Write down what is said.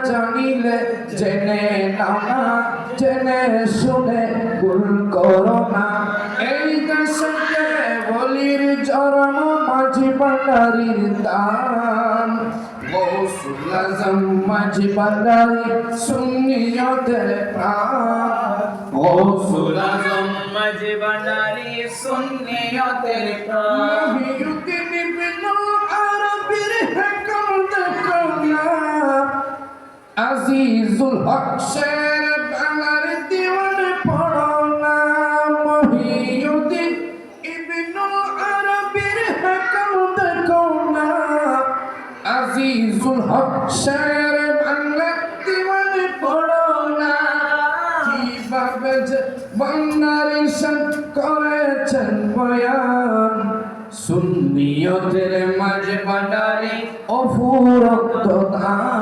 জানিলে জেনে নাও না, জেনে শুনে ভুল করো না। এই দেশে বলির জন্ম মাঝি ভান্ডারির দান। গৌসুল আজম মাঝি ভান্ডারি সুন্নিয়তের প্রাণ। গৌসুল আজম মাঝি ভান্ডারি সুন্নিয়তের প্রাণ। মহিউদ্দিন ইবনে আরবির হকম দেখো না, আজিজুল হক শের বাংলার দিওয়ান পড়ো না। মহিউদ্দিন ইবনে আরবির হকম দেখো না, আজিজুল হক শের বাংলার দিওয়ান পড়ো না। কিভাবে যে বাংলার শান করেছেন বয়ান, সুন্নিয়তের মাঝে ভান্ডারি অফুরন্ত দান।